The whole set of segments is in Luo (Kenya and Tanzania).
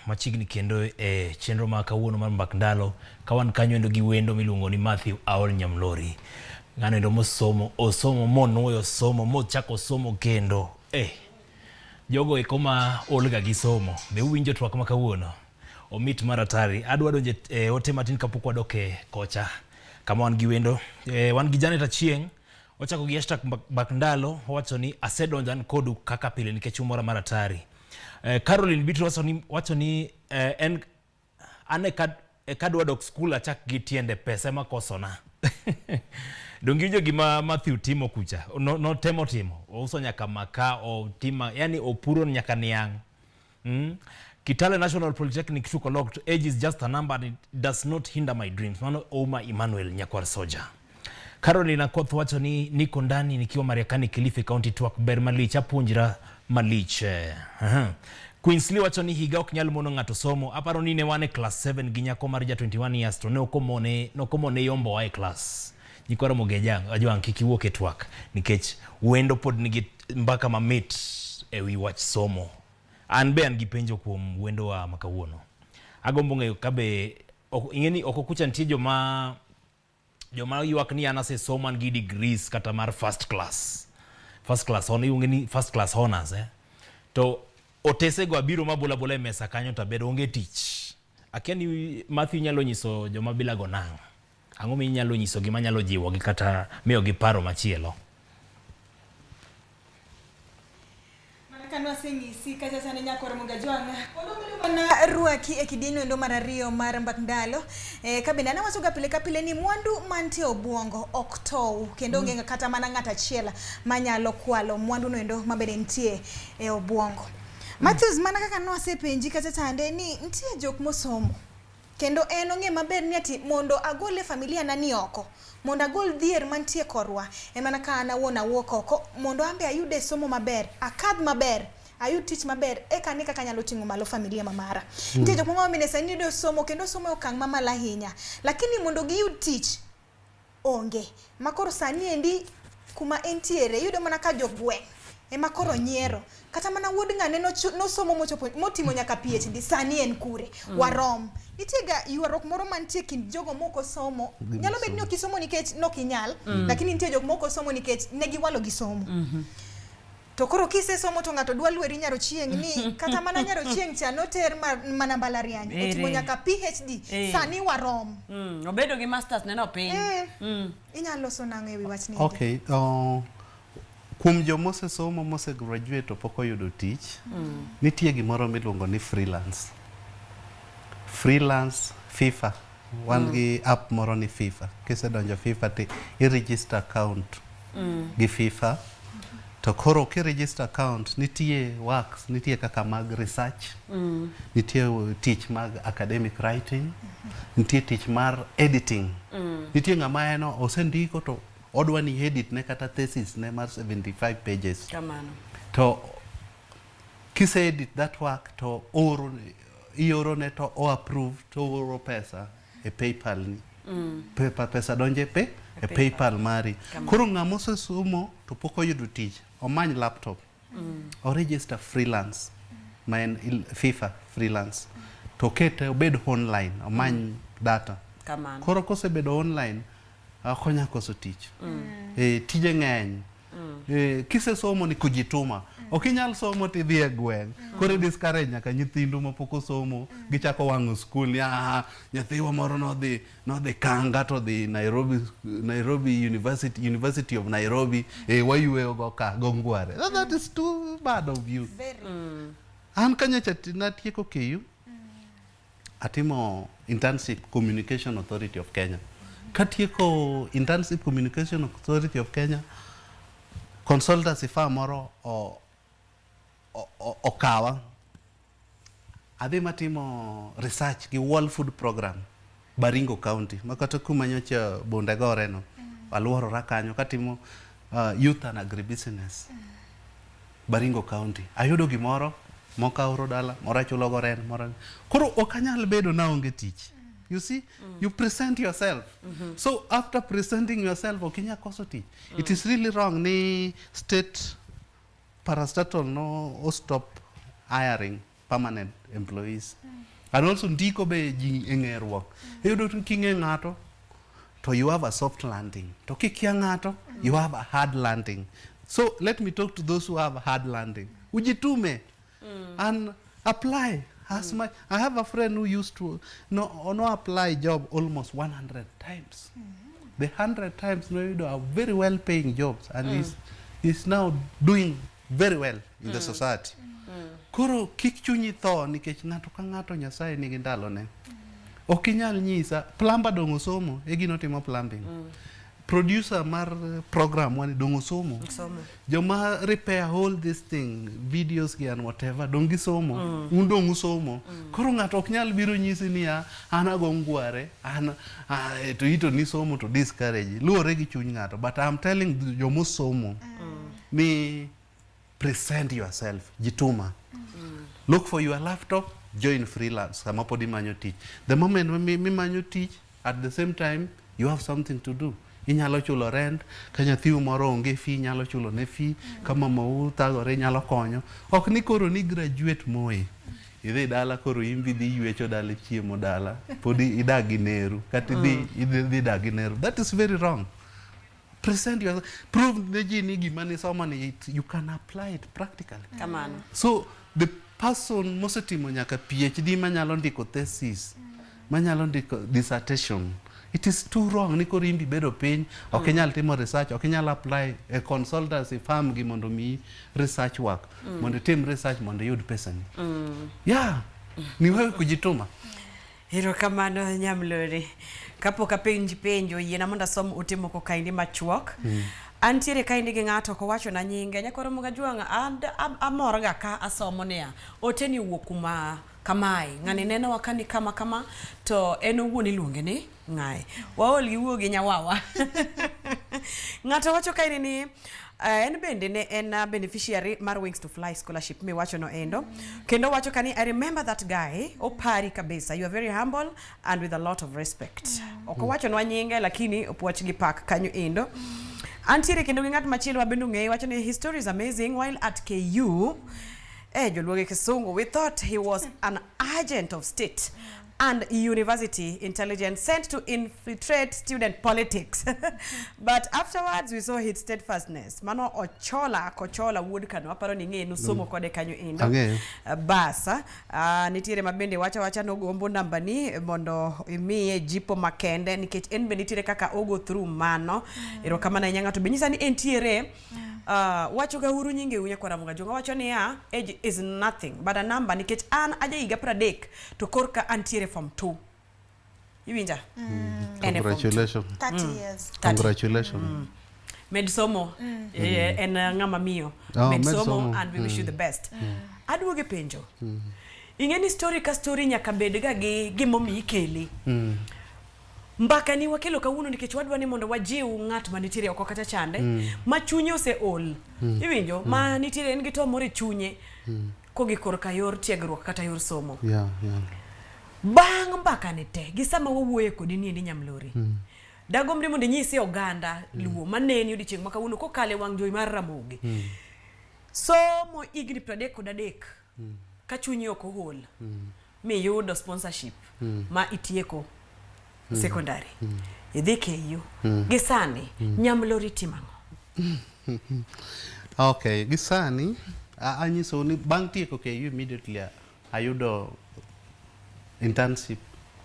machigni kendo chenro ma kawuono mar mbak ndalo kawan kanyo endo gi wendo miluongo ni Matthew Nyamlori. Ngano endo osomo monuoyo somo mochako somo kendo. Jogo eko ma olga gi somo. Be uwinjo twak ma kawuono. Omit maratari. Adwa donje ote matin kapok wadoke kocha. Kama wan gi wendo. Wan gi Janet Achieng'. Ochako gi hashtag mbak ndalo. Wacho ni asedonjan kodu kaka pile nikech umora maratari. Caroline Bitro wacho ni ane kadwa dok school achak gi tiende pesa ma kosona. Dongijo gima Matthew timo kucha. No temo timo. Ouso nyaka maka o tima yani opuro nyaka niang. Kitale National Polytechnic took a look. Age is just a number and it does not hinder my dreams. Mano Oma Emmanuel Nyakwar Soja. Caroline Akoth wacho ni niko ndani nikiwa Mariakani Kilifi County twak ber malich apuonjra malich. Queensley wacho ni higa ok nyal mono ng'ato somo. Aparo ni ne wane class 7 gi nyako mar ja 21 years to ne okomone yombo wa e class. Nyikwara Mogejang ajwang kiki wuok e twak nikech wendo pod nigi mbaka mamit ewi wach somo. An be an gi penjo kuom wendo wa makawuono. Agombo ng'eyo kabe ing'eni oko kucha nitie joma ywak ni an ase somo an gi degrees kata mar first class ni first class honors to otese go abiro mabola e mesa kanyo to bedo onge tich. Akia ni Matthew nyalo nyiso joma bila go nang'. Ang'o mi nyalo nyiso gima nyalo jiwo gi kata miyo gi paro machielo. Kanwa senyisi kacha sana Nyakwar Mogajwang. Wana ruaki ekidino ndo mar ariyo mar mbak ndalo. Kabenda na waso ga pile ka pile ni mwandu mantie obwongo oktow kendo ngenga kata mana ng'ata chiela manyalo kwalo mwandu no endo mabede ntie e obwongo. Matthews mana kaka no asepenji kacha tande ni ntie jok mosomo. Kendo en onge maber ni ati mondo agole familia nani oko. Mondo agol dhier mantie korwa. Emana ka ana wona wuok oko mondo ambe ayude somo maber, akadh maber, ayud tich maber eka ni kaka nyalo ting'o malo familia mamara. Nitie jok moko mine sani do somo kendo somo okang' mamala ahinya. Lakini mondo giyud tich onge. Makoro sani endi kuma entiere yudo mana ka jogweng' ema koro nyiero. Kata mana wuod ng'ane no somo motimo nyaka PhD sani en kure. Warom. Nitiega yuarok moro mantie kind jogo moko somo. Nyalo bet ni okisomo nikech nokinyal, lakini nitie jogo moko somo nikech negiwalo gi somo. To koro kise somo to ng'ato dwa lweri nyaro chieng' ni kata mana nyaro chieng' cha noter mana mbalariany otimo nyaka PhD sani warom. Obedo gi masters neno piny. Inyalo so nang'o ewi wach ni. Okay, kuom jomose somo mose graduate poko yudo tich, nitie gimoro miluongo ni freelance. Freelance FIFA. Wan gi app moro ni FIFA. Kise donjo FIFA ti i-register account gi FIFA. To koro ki-register account nitie works, nitie kaka mag research, nitie tich mag academic writing, nitie tich mar editing. Nitie ng'ama eno osendiko to odwa ni edit ne kata thesis ne mar 75 pages. Kamano. To kise edit that work to ioro ne to o approve to oro pesa e PayPal ni. Pesa donje e PayPal mari. Koro ng'ama osesomo to pok oyudo tich, omany laptop. O register freelance. Maen FIFA freelance. To kete obed online, omany data. Kamano. Koro kosebedo online akonya koso tich. Tije ng'eny. Kise somo ni kujituma. Okinyal somo ti dhi e gweng'. Koro discourage nyaka nyithindo mapoko somo gichako wang'o skul ya nyathiwa moro no dhi Kanga to dhi Nairobi University of Nairobi wayueyo go ka gongware. That is too bad of you. An kanya natieko KU atimo internship Communication Authority of Kenya. Katieko internship Communication Authority of Kenya consultancy firm moro okawa adhi matimo research gi World Food Program Baringo County makata kuma nyocha bonde gore no aluorora kanyo katimo youth and agribusiness Baringo County ayudo gimoro mokaoro dala moro chulo goren moro koro okanyal bedo na onge tich. You see, you present yourself. So after presenting yourself, okinya koso tich. It is really wrong. Ni state parastatal no stop hiring permanent employees. And also ndiko be ji eng'eruok. Iyudo king'e ng'ato to you have a soft landing. To kikia ng'ato you have a hard landing. So let me talk to those who have a hard landing. Ujitume and apply as much. I have a friend who used to no apply job almost 100 times. The 100 times are very well paying jobs, and he's now doing very well in the society. Koro kik chunyi tho nikech ng'ato ka ng'ato Nyasaye nigi ndalone. Ok inyal nyisa plumber dongo somo e gino timo plumbing. Producer mar program wani dongo somo. Joma repair all this thing, videos gi and whatever dongi somo. Dongo somo. Koro ng'ato ok nyal biro nyisi niya an ago ngware, an to ito ni somo to discourage. Luore gi chuny ng'ato, but I'm telling jomo somo ni present yourself, jituma. Look for your laptop, join freelance. Kama podi manyo teach. The moment when me manyo teach, at the same time you have something to do. Inyalo chulo rent, kanya thiu moro onge fee, inyalo chulo ne fee, kama mau thagore inyalo konyo. Ok ni koro ni graduate moe. Idhi dala koro imbi dhi ywecho dala chiemo dala, podi idagi neru, kati idhi dagi neru. That is very wrong. Present yourself. Prove the genie gimani somani you can apply it practically. Come on. So the person mosetimo nyaka PhD manyalo ndiko thesis, manyalo ndiko dissertation. It is too wrong. Niko rimbi bedo piny, ok inyal timo research, ok inyal apply a consultancy firm gi mondo mi research work, mondo tim research mondo yud pesa ni. Yeah. Ni wewe kujituma. Erokamano Nyamlori. Kapok apenjo yiena mondo asom utimo ko kaindi machuok. Antiere kaindi gi ng'ato ko wacho na nyinge nyakoro muga juanga amor ga ka asomo nia oteni wuokuma kamai ng'ani neno wakani kama to en owuon iluonge ni ng'ae waol gi wuogi nyawawa. Ng'ato wacho kaini ni en bende ne en beneficiary mar Wings to Fly scholarship mi wacho no endo kendo wacho kani I remember that guy opari kabisa, you are very humble and with a lot of respect. Oko wacho no nyinge lakini opwach gi pak kanyo endo. Antiere kendo gi ng'at machielo wabendo ng'eye wacho ni his story is amazing. While at KU joluoge Kisungu, we thought he was an agent of state and university intelligence sent to infiltrate student politics. But afterwards we saw his steadfastness. Mano kochola wood kano aparo ni ng'e no somo kode kanyo endo. Basa nitiere mabende wacha no gombo namba ni mondo imiye jipo makende nikech en be nitiere kaka ogo through mano. Erokamano nyanga to benyisa ni entiere wacho ga huru nyinge unya kwa ramunga jonga wacho ni ya age is nothing but a number nikech an aja iga pradek to korka antiere from 2 iwinja congratulations 30 years congratulations medsomo en ngama mio medsomo and we wish you the best. Aduoge penjo ingeni story ka story nyaka bedga gi gimomi ikeli mbaka ni wakelo kawuono nikech wadwa ni mondo wajiw ng'at manitiere oko kata chande ma chunye ose ol iwinjo ma nitiere en gi to moro chunye kogi korka yor tiegruok kata yor somo bang mbaka ni te gi sama wowuoye kodi ni Nyamlori dagomri mondo nyisi oganda luo maneni odichieng ma kawuono kokale wang joy mar Ramogi somo igni 33 ka chunye ok ohol mi yudo sponsorship ma itieko secondary idhi KU gisani Nyamlori timango. Okay, gisani anyiso ni bang tieko KU immediately ayudo internship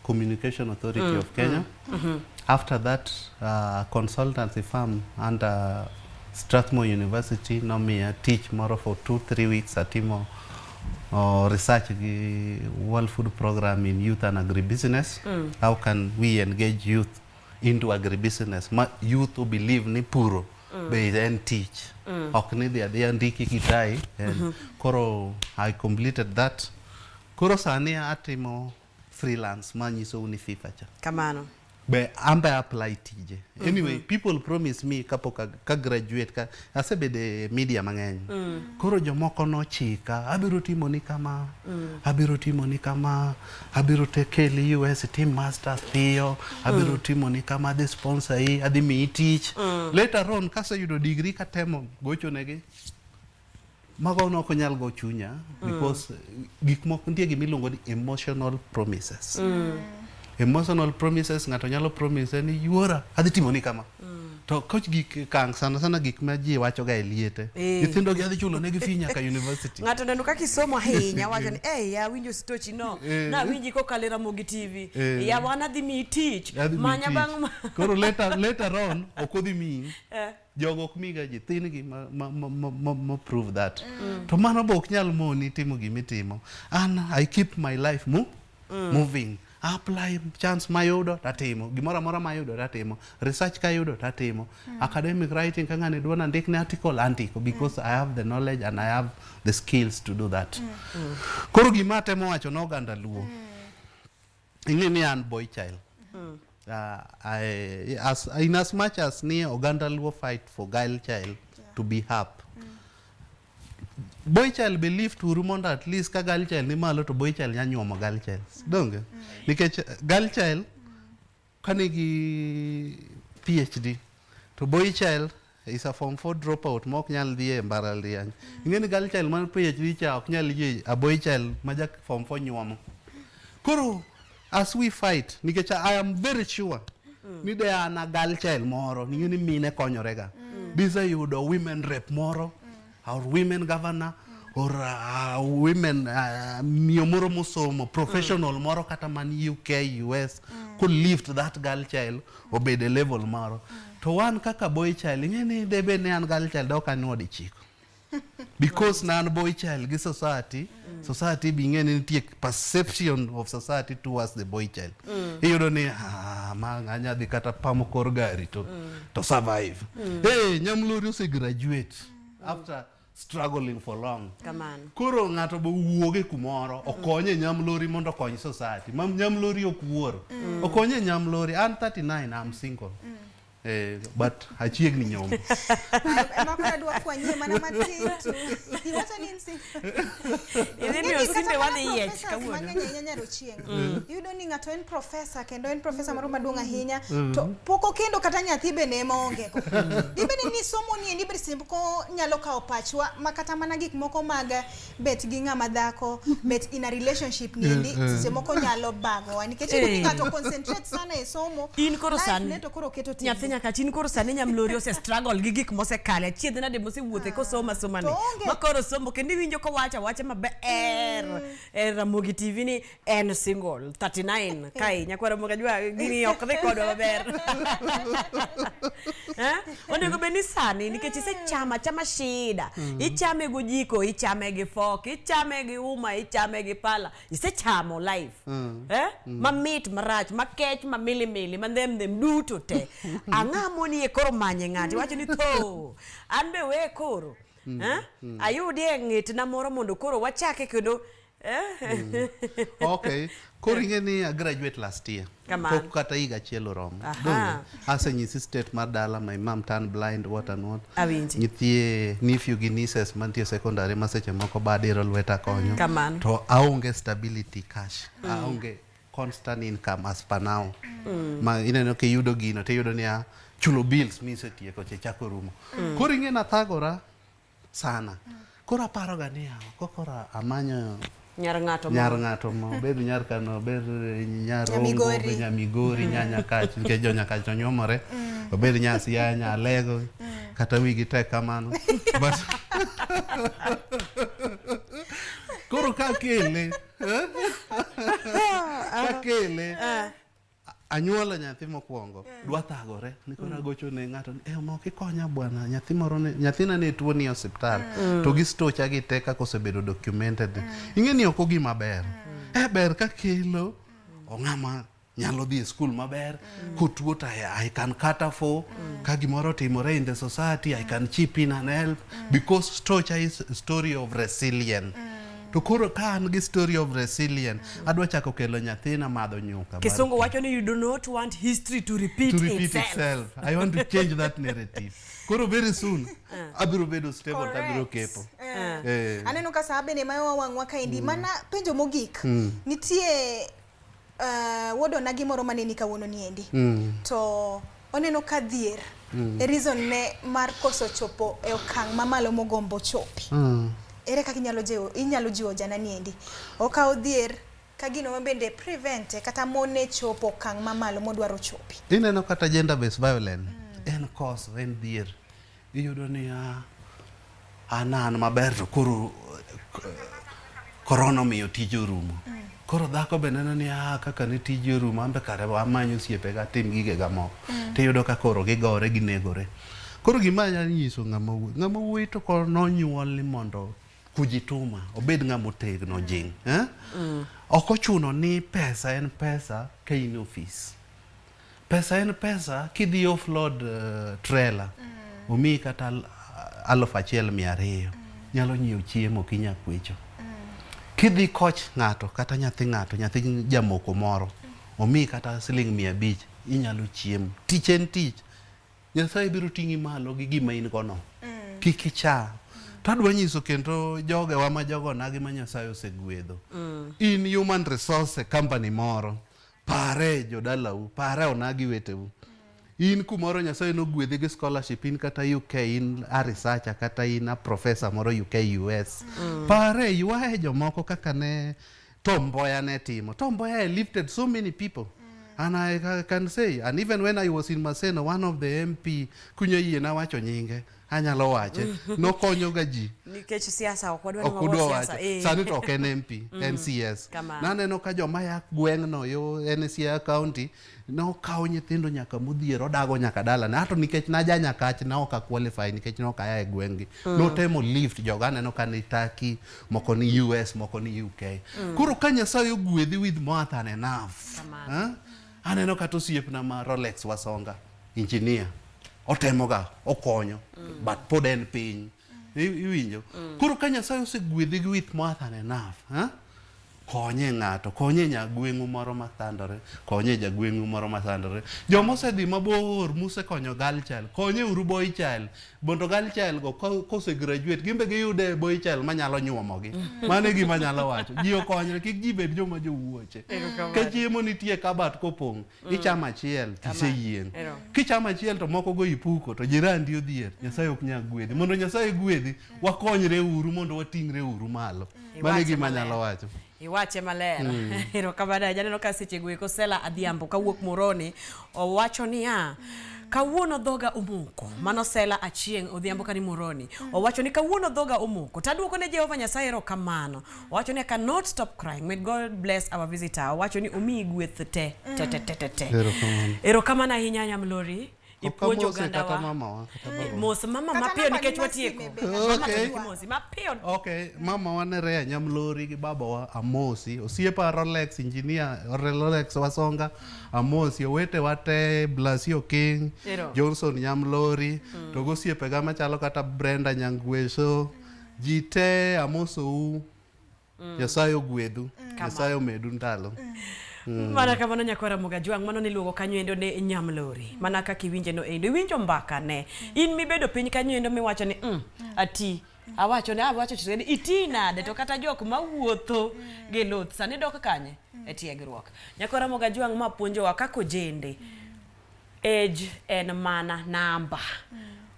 Communication Authority of Kenya. After that consultancy firm under Strathmore University no me teach more for 2-3 weeks atimo research the World Food Program in Youth and Agribusiness. How can we engage youth into agribusiness? Youth who believe ni puro, they then teach. Okni they andiki kitai. Koro I completed that. Koro sania atimo freelance manyiso unififacha. Kamano. Be amba apply tije. Anyway, people promise me kapo ka graduate ka asebe de media mang'eny. Koro jomoko no chika, abiro timo ni kama, abiro tekeli US team masters piyo, abiro timo ni kama the sponsor hii, adi me teach. Later on kasa yudo degree ka temo gocho negi. mago no ko nyal go chunya because gik moko nitie gimiluongo ni emotional promises. Emotional promises ngato nyalo promise ni yuora adhi timo ni kama. To coach gik kang sana gik ma ji wacho ga eliete. Nyithindo gi adhi chulo ne gi finya ka university. Ngato neno kaka isomo ahinya wacho ni ya winjo stochi no. Na winji ko kalera mogi TV. Ya wana dhi mi teach. Manya bang. Koro later on okodhi mi. Jogo ok miga ji thin gi ma prove that. To mano bok nyal moni timo gimitimo. And I keep my life moving. Apply chance mayudo tatimo gimora mora mayudo tatimo research kayudo tatimo academic writing kanga ne dwona ndik ne article antiko because I have the knowledge and I have the skills to do that. Koro gima temo wacho no ganda luo ingeni an boy child. In as much as ni Oganda luo fight for girl child to be happy, boy child believe to rumonda at least ka girl child ni malo to boy child nyanyuomo girl child donge nikech girl child kanigi PhD to boy child is a form 4 dropout mok nyal dhi e mbalariany. Ingeni girl child man PhD cha ok nyal yie a boy child ma jak form 4 nyuomo. Koro as we fight nikech I am very sure ni de ana girl child moro ni mine konyorega bisa yudo women rep moro or women governor or women miomoro musomo professional moro kata man UK US could lift that girl child obed a level moro to one kaka boy child ngeni debe ne an girl child ok anodi chiko because nan boy child gi society being an perception of society towards the boy child iyudo ni ma nganya dhi kata pamo kor gari to survive. Hey Nyamlori ose graduate after struggling for long. Koro ngato bo wuoge kumoro okonye Nyamlori mondo kony society. Nyamlori okuor. Okonye Nyamlori. I'm 39, I'm single. But achiegni nyombo. Makona dwa kwanye mana matitu. Iwacho ni nsi. Ni osinde wadhi yech kawuono. Mang'eny nyaro chieng'. Yudo ni ng'ato en professor kendo en professor moro maduong' ahinya to poko kendo kata nyathi be ne maonge ko. Dibede ni somo ni endi bende ko nyalo kawo pachwa makata mana gik moko mag bet gi ng'ama dhako bet in a relationship ni endi seche moko nyalo bago nikech ni ng'ato concentrate sana e somo. In koro san. Ne to koro keto Nyaka tin koro sani Nyamlori ose struggle gi gik mose kale chiedh nade mose wuothe ko soma ne makoro somo kendo winjo ko wacha maber Ramogi TV ni en single 39 kai nyakwara moga jua gini ok dhi kodwa maber onego beni sani nikech ise chama shida ichame go jiko ichame gi fork ichame gi uma ichame gi pala ise chamo life mamit marach makech mamilimili mandem duto te ang'amoni e koro manye ng'ati wacho ni to an be we koro ayudi e ng'et na moro mondo koro wachake kendo Okay. Koro ingeni I graduate last year. Pok kata higa achiel oromo. Asenyisi state mar dala, my mom turned blind, what and what. Nyithie nephew gi nieces mantie secondary ma seche moko badiro lweta konyo. To aonge stability cash. Aonge constant income as per now. Ma ineno ke yudo gino te yudo niya chulo bills misetieko chako rumo. Koro ingeni athagora sana. Koro aparo ga niya kokora amanyo nyar ng'ato mo bedo nyar kano bedo nyar rongo nyamigori nyanya kach nke jo nyaka to nyomore bedo nyasi ya nya lego kata wigi tek kamano but koro kakele anyuola nyathi mokwongo dwa thagore nikora gocho ne ng'ato mo kikonya bwana nyathi moro nyathina ne tuo ni hospital to gi stocha gi teka kosebedo documented ingeni ok ogi maber ber ka kelo ong'ama nyalo dhi school maber kutuo ta I can cater for ka gimoro timore in the society I can chip in and help because stocha is a story of resilience. To koro ka an gi story of resilience adwa chako kelo nyathina madho nyuka Kisungu wacho ni you do not want history to repeat itself. I want to change that narrative. Koro very soon abiro bedo stable abiro kepo. Aneno ka sabe ne mayo wang'wa kaindi mana penjo mogik nitie wodo na gimoro maneni kawuono ni endi to oneno ka dhier reason ne mar koso chopo e okang' mamalo mogombo chopi ere kaka inyalo jiwo janani endi okawo dhier ka gino mabende prevent kata mone chopo okang' mamalo modwaro chopi. Ineno kata gender based violence en cause en dhier. Iyudo ni anan maber to koro korona omiyo tije orumo. Koro dhako be neno ni kaka ne tije orumo, ambe kare amanyo osiepe ga tim gige ga moko. Tiyudo ka koro gigore ginegore. Koro gima nyalo nyiso ng'ama wuoyi to koro nonyuol ni mondo kujituma obed ng'ama otegno jing. Ok ochuno ni pesa en pesa ka in office. Pesa en pesa kidhi offload trailer omi kata 1,200 nyalo nyiewo chiemo kinya kwecho. Kidhi koch ng'ato kata nyathi jamoko moro omi kata $500 inyalo chiemo. Tich en tich. Nyasaye biro ting'i malo gi gima in gono. Kik icha. Tadwa nyiso kendo jogewa ma jogo nagi ma Nyasaye osegwedho. In human resource company moro. Pare jodalau, pare onagi weteu. In kumoro Nyasaye nogwedhi gi scholarship, in kata UK, in a researcher kata in a professor moro UK US. Pare yuae jomoko kaka ne Tom Mboya ne timo. Tom Mboya lifted so many people. And I can say, and even when I was in Maseno, one of the MP, kunyo yie na wacho nyinge, anyalo wache, no konyo gaji. Nikech siasa okwadwa wache. Sani to ok en MP, NCS. Naneno ka joma ya gweng' no yo NCA County, no kawo nyithindo nyaka modhiero dago nyaka dala. Na ato nikech naja nyakach na oka qualify nikech no kaya e gweng'gi. No temo lift joga aneno ka ni Turkey, moko ni US, moko ni UK. Koro ka Nyasaye ogwedhi with more than enough. Aneno kata osiepna ma Rolex Wasonga, engineer, otemoga, okonyo, but pod en piny. Iwinjo? Koro ka Nyasaye osegwedhi with more than enough, konye ng'ato, konye nyagweng'u moro mathandore, konye jagweng'u moro mathandore. Joma osedhi mabor muse konyo girl child, konye uru boy child. Bondo girl child go kose graduate, gimbe giyude boy child manyalo nyuomogi. Mano e gima nyalo wacho. Ji okonyre, kik ji bed joma jowuoche. Ka chiemo nitie kabat kopong', ichamo achiel tiseyieng'. Kichamo achiel to moko go ipuko to jirandi odhier. Nyasaye ok nyal gwedhi. Mondo Nyasaye gwedhi, wakonyre uru mondo wating're uru malo. Mano e gima nyalo wacho. Iwache maler. Ero kabada janeno ka seche gweko Sela Adhiambo kawuok Moroni owacho ni kawuono dhoga omoko. Mano Sela Achieng' Odhiambo kani Moroni. Owacho ni kawuono dhoga omoko. Taduoko ne Jehova Nyasaye erokamano. Owacho ni I cannot stop crying. May God bless our visitor. Owacho ni omi gweth te. Erokamano ahinya Nyamlori. Ipuonjo ganda wa. Mos mama mapiyo nikech watieko. Okay, mama wa Nerea Nyamlori gi baba wa Amosi, osiepa Rolex engineer, Rolex Wasonga, Amosi, owete wate Blasio King, Johnson Nyamlori, to gosiepe ga machalo kata Brenda Nyangweso, jite Amoso, Nyasaye ogwedhu, Nyasaye omedu ndalo. Mana kamano nyakwara Mugajwang' mano niluongo kanyo endo ne Nyamlori. Mana kaka iwinje no endo iwinjo mbaka ne. In mibedo piny kanyo endo miwacho ni ati awacho ni iti nade to kata jok mawuotho gi luth sani dok kanye e tiegruok. Nyakwara Mugajwang' ma puonjowa kaka ojende. Age en mana namba.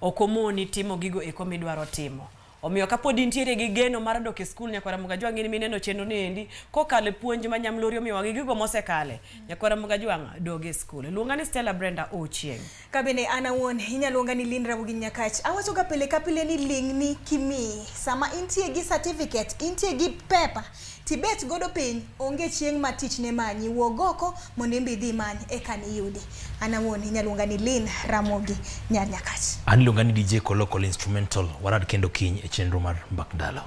Okomoni timo gigo eko midwaro timo. Omiyo kapod intiere gi geno mar dok e skul Nyakwara Mugajwang' ni mineno chenro nendi kokale puonj ma Nyamlori omiyo wagi gigo mosekale. Nyakwara Mugajwang' dog e skul. Luonga ni Stella Brenda Ochieng. Kabene ana won inyaluonga ni Lindra Mugi Nyakach. Awacho ga pile ka pile ni lingni kimi sama intie gi certificate, intie gi paper tibet godo piny onge chieng' ma tich ne manyi wuogoko mondo imbe dhi many eka ni yudi. Ana won inyaluonga ni Lin Ramogi Nyakach. An luonga ni DJ Kolokol Instrumental warad kendo kiny e chenro mar Mbak Ndalo.